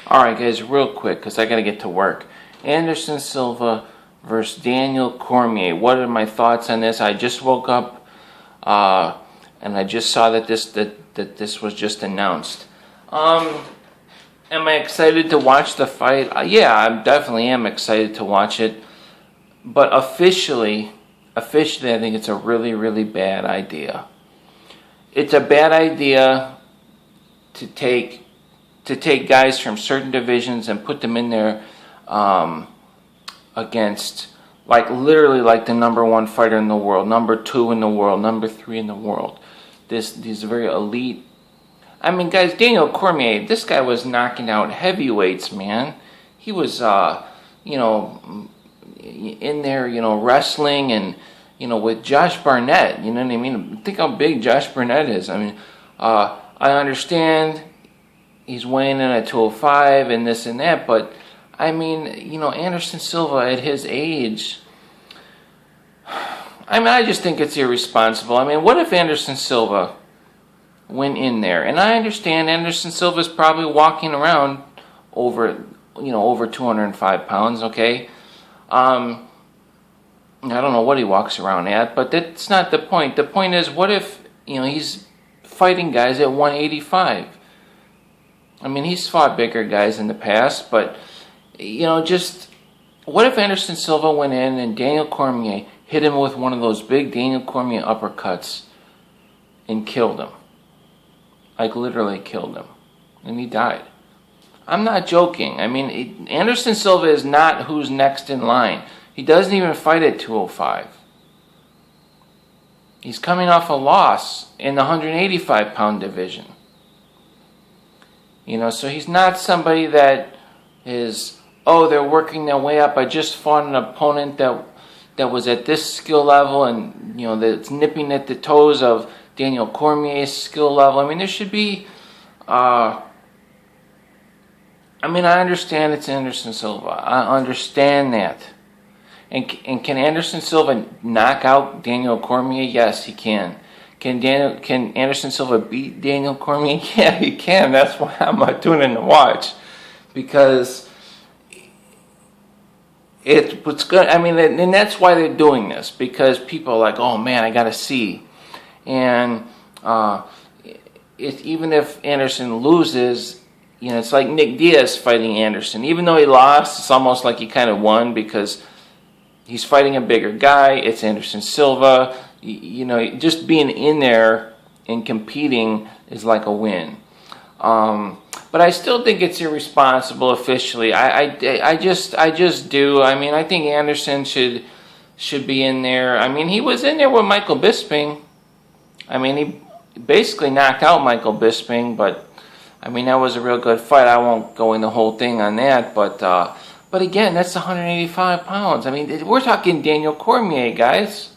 Alright guys, real quick, because I got to get to work. Anderson Silva versus Daniel Cormier. What are my thoughts on this? I just woke up and I just saw that this was just announced. Am I excited to watch the fight? Yeah, I definitely am excited to watch it. But officially, I think it's a really, really bad idea. It's a bad idea to take guys from certain divisions and put them in there against, like, literally like the #1 fighter in the world, #2 in the world, #3 in the world. These very elite. I mean, guys, Daniel Cormier, this guy was knocking out heavyweights, man. He was, in there, wrestling and, with Josh Barnett. You know what I mean? Think how big Josh Barnett is. I mean, I understand he's weighing in at 205 and this and that, but I mean, Anderson Silva at his age, I mean, I just think it's irresponsible. I mean, what if Anderson Silva went in there? And I understand Anderson Silva's probably walking around over 205 pounds, okay? I don't know what he walks around at, but that's not the point. The point is, what if, he's fighting guys at 185? I mean, he's fought bigger guys in the past, but, just what if Anderson Silva went in and Daniel Cormier hit him with one of those big Daniel Cormier uppercuts and killed him? Like, literally killed him. And he died. I'm not joking. I mean, Anderson Silva is not who's next in line. He doesn't even fight at 205. He's coming off a loss in the 185-pound division. So he's not somebody that is, they're working their way up. I just fought an opponent that was at this skill level and, that's nipping at the toes of Daniel Cormier's skill level. I mean, there should be, I understand it's Anderson Silva. I understand that. And can Anderson Silva knock out Daniel Cormier? Yes, he can. Can Anderson Silva beat Daniel Cormier? Yeah, he can. That's why I'm tuning in to watch, because it's good. I mean, and that's why they're doing this, because people are like, oh man, I gotta see. And even if Anderson loses, it's like Nick Diaz fighting Anderson. Even though he lost, it's almost like he kind of won, because he's fighting a bigger guy. It's Anderson Silva. Just being in there and competing is like a win. But I still think it's irresponsible officially. I just do. I mean, I think Anderson should be in there. I mean, he was in there with Michael Bisping. I mean, he basically knocked out Michael Bisping, but I mean, that was a real good fight. I won't go in the whole thing on that, but again, that's 185 pounds. I mean, we're talking Daniel Cormier, guys.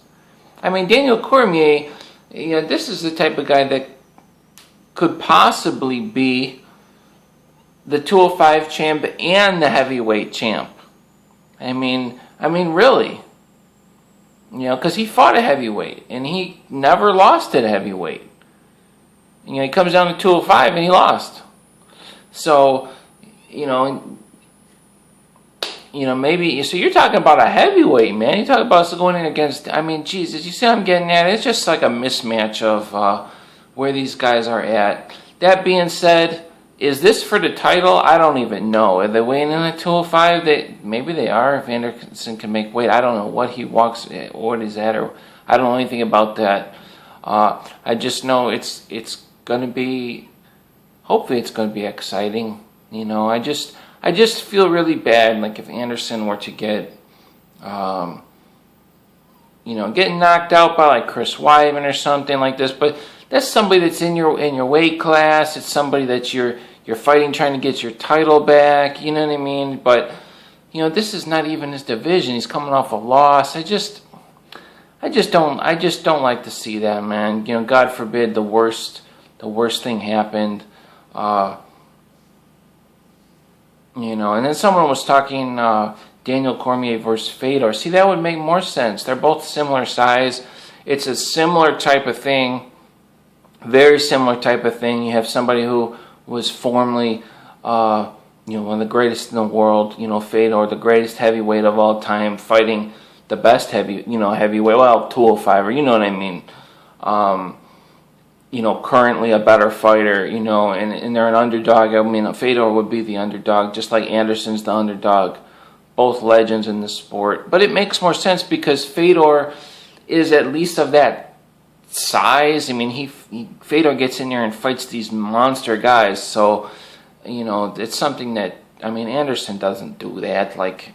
I mean, Daniel Cormier, this is the type of guy that could possibly be the 205 champ and the heavyweight champ. I mean, really. Because he fought a heavyweight, and he never lost at a heavyweight. He comes down to 205, and he lost. So, maybe, so you're talking about a heavyweight, man. You're talking about going in against, I mean, Jesus, you see what I'm getting at? It's just like a mismatch of where these guys are at. That being said, is this for the title? I don't even know. Are they weighing in at 205? Maybe they are, if Anderson can make weight. I don't know what he walks, what he's at, or I don't know anything about that. I just know it's going to be, hopefully it's going to be exciting. I just feel really bad, like if Anderson were to get, getting knocked out by like Chris Weidman or something like this. But that's somebody that's in your weight class. It's somebody that you're fighting, trying to get your title back. You know what I mean? But this is not even his division. He's coming off a loss. I just don't like to see that, man. God forbid the worst thing happened. And then someone was talking Daniel Cormier versus Fedor. See, that would make more sense. They're both similar size. It's a similar type of thing, very similar type of thing. You have somebody who was formerly one of the greatest in the world, Fedor, the greatest heavyweight of all time, fighting the best heavyweight, well, 205, or you know what I mean. Currently a better fighter, and they're an underdog. I mean, Fedor would be the underdog, just like Anderson's the underdog. Both legends in the sport. But it makes more sense because Fedor is at least of that size. I mean, Fedor gets in there and fights these monster guys. So, it's something that, Anderson doesn't do that. Like,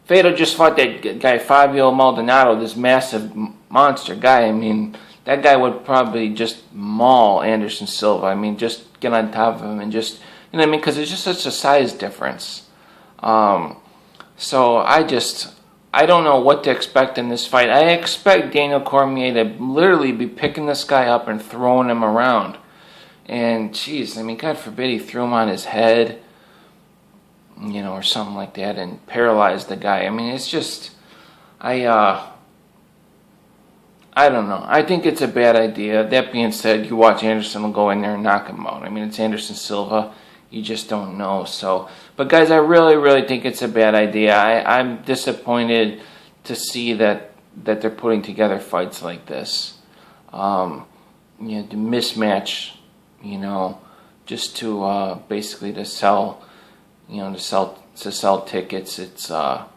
Fedor just fought that guy Fabio Maldonado, this massive monster guy. I mean, that guy would probably just maul Anderson Silva. I mean, just get on top of him and just, because it's just such a size difference. So I don't know what to expect in this fight. I expect Daniel Cormier to literally be picking this guy up and throwing him around. And jeez, God forbid he threw him on his head, or something like that, and paralyzed the guy. It's just, I don't know. I think it's a bad idea. That being said, you watch Anderson will go in there and knock him out. It's Anderson Silva. You just don't know. So, but guys, I really, really think it's a bad idea. I'm disappointed to see that they're putting together fights like this. The mismatch, just to basically to sell, to sell tickets. It's that's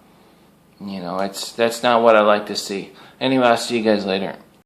not what I like to see. Anyway, I'll see you guys later.